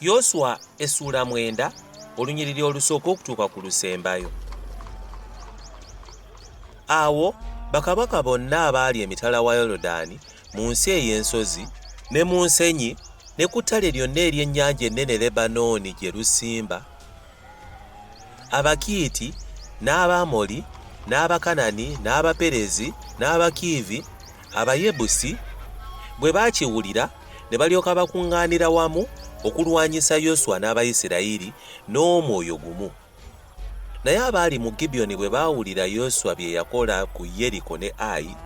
Yoswa essuula 9 olunyiriri olusooka okutuuka ku lusembayo. Awo bakabaka bonna abaali emitala wa Yoludaani mu nsi ey'ensozi ne mu nsenyi ne ku ttale lyonna ery'ennyanja ennene Lebanooni gye lusimba, Abakiiti n'Abamoli n'Abakanani n'Abaperezi n'Abakiivi, Abayebusi bwe baakiwulira ne balyoka bakuŋŋaanira wamu okulwanyisa Yoswa n'Abayisirayiri n'omwoyo gumu. Naye abaali mu Gibyoni bwe baawulira Yoswa bye yakola ku Yeriko ne Ayi,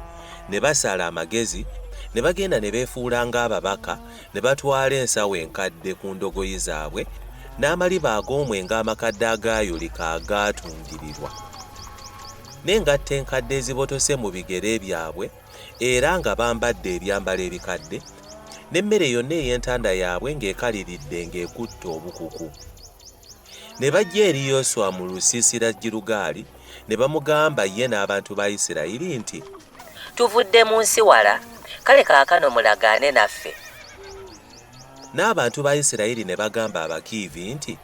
ne basala amagezi, ne bagenda ne beefuula ng'ababaka, ne batwala ensawo enkadde ku ndogoyi zaabwe n'amaliba ag'omwenge amakadde agaayoleka agaatungirirwa, n'engatta enkadde ezibotose mu bigere byabwe era nga bambadde ebyambalo ebikadde, n'emmere yonna ey'entanda yaabwe ng'ekaliridde ng'ekutte obukuku. Ne bajja eri Yoswa mu lusiisira Girugaali ne bamugamba ye n'abantu ba Isirayiri nti, tuvudde mu nsi wala, kale kaakano mulagaane naffe. N'abantu ba Isirayiri ne bagamba Abakiivi nti,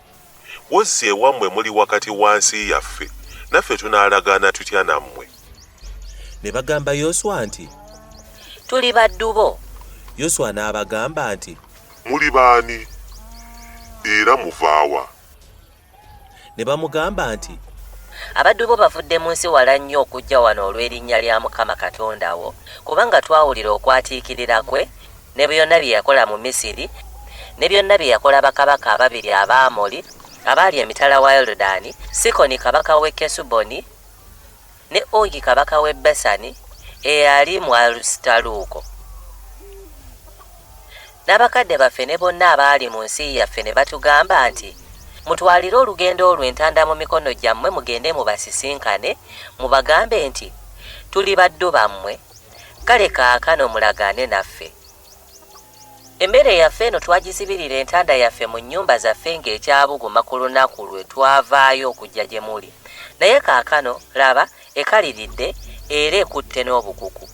wozze ewammwe muli wakati wa nsi yaffe, naffe tunaalagaana tutya nammwe? Ne bagamba Yoswa nti, tuli baddu bo. Yoswa n'abagamba nti, muli baani era muvaawa? Ne bamugamba nti, abaddu bo bavudde mu nsi wala nnyo okujja wano olw'erinnya lya Mukama Katonda wo, kubanga twawulira okwatiikirira kwe ne byonna bye yakola mu Misiri, ne byonna bye yakola bakabaka ababiri Abamoli abaali emitala wa Yoludaani, Sikoni kabaka w'e Kesuboni ne Ogi kabaka w'e Basani eyali mu Alusitaluuko. N'abakadde baffe ne bonna abaali mu nsi yaffe ne batugamba nti, mutwalire olugendo olwo entanda mu mikono gyammwe mugende mubasisinkane, mubagambe nti, tuli baddu bammwe, kale kaakano mulagaane naffe. Emmere yaffe eno twagizibirira entanda yaffe mu nnyumba zaffe ng'ekyabuguma ku lunaku lwe twavaayo okujja gye muli, naye kaakano laba ekaliridde era ekutte n'obukuku.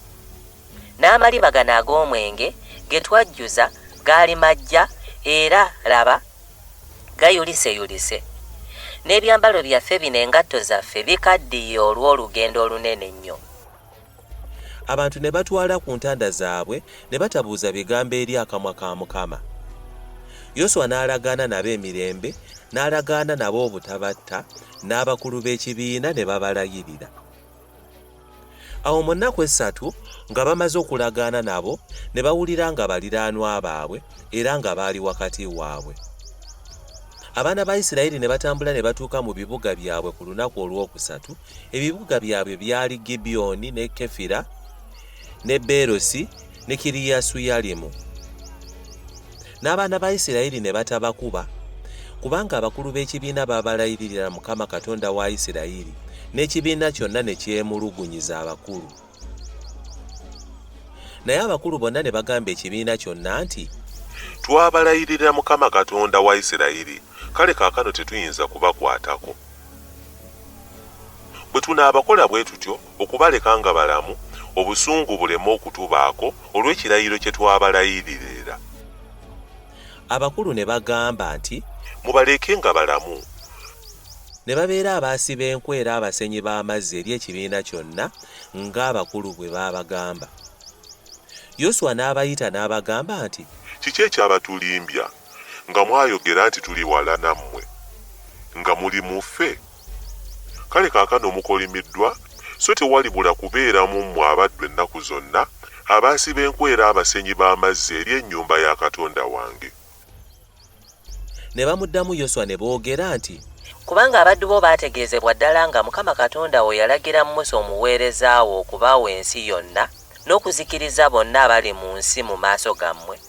N'amaliba gano ag'omwenge ge twajjuza gaali majja era laba gayuliseyulise, n'ebyambalo byaffe bino engatto zaffe bikaddiye olw'olugendo olunene nnyo. Abantu ne batwala ku ntanda zaabwe ne batabuuza bigambo eri akamwa ka Mukama. Yoswa n'alagaana nabo emirembe, n'alagaana nabo obutabatta, n'abakulu b'ekibiina ne babalayirira. Awo mu nnaku 3 nga bamaze okulagaana nabo, ne bawulira nga baliraanwa baabwe era nga baali wakati waabwe. Abaana ba Isirayiri ne batambula ne batuuka mu bibuga byabwe ku lunaku olw'okusatu. Ebibuga byabwe byali Gibyoni ne Kefira ne Beerosi ne Kiriyasuyalimu. N'abaana ba Isirayiri ne batabakuba, kubanga abakulu b'ekibiina babalayirira Mukama Katonda wa Isirayiri, n'ekibiina kyonna ne kyemulugunyiza abakulu. Naye abakulu bonna ne bagamba ekibiina kyonna nti, twabalayirira Mukama Katonda wa Isirayiri, kale kaakano tetuyinza kubakwatako. Bwe tunaabakola bwe tutyo okubaleka nga balamu, obusungu buleme okutubaako olw'ekirayiro kye twabalayiririra. Abakulu ne bagamba nti, mubaleke nga balamu. Ne babeera abaasiba enkwera abasenyi b'amazzi eri ekibiina kyonna ng'abakulu bwe baabagamba. Yoswa n'abayita n'abagamba nti, kiki ekyabatulimbya nga mwayogera nti tuli wala nammwe, nga muli muffe? Kale kaakano mukolimiddwa, so tewalibula kubeeramu mmwe abaddu ennaku zonna abaasiba enkwera abasenyi b'amazzi eri ennyumba ya Katonda wange. Ne bamuddamu Yoswa ne boogera nti, kubanga abaddu bo baategeezebwa ddala nga Mukama Katonda wo yalagira Musa omuweereza wo okubaawa ensi yonna n'okuzikiriza bonna abali mu nsi mu maaso gammwe.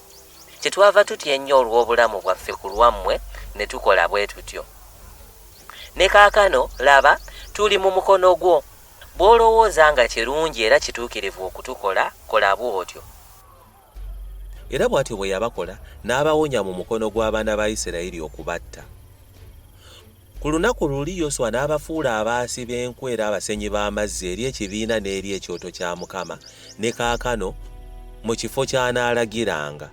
Kyetwava tutya ennyo olw'obulamu bwaffe ku lwammwe ne tukola bwe tutyo. Ne kaakano laba tuli mu mukono gwo, bw'olowooza nga kirungi era kituukirivu okutukola, kola bw'otyo. Era bw'atyo bwe yabakola n'abawonya mu mukono gw'abaana ba Isirayiri okubatta. Ku lunaku luli Yoswa n'abafuula abaasiba enkwera abasenyi b'amazzi eri ekibiina n'eri ekyoto kya Mukama, ne kaakano mu kifo ky'anaalagiranga.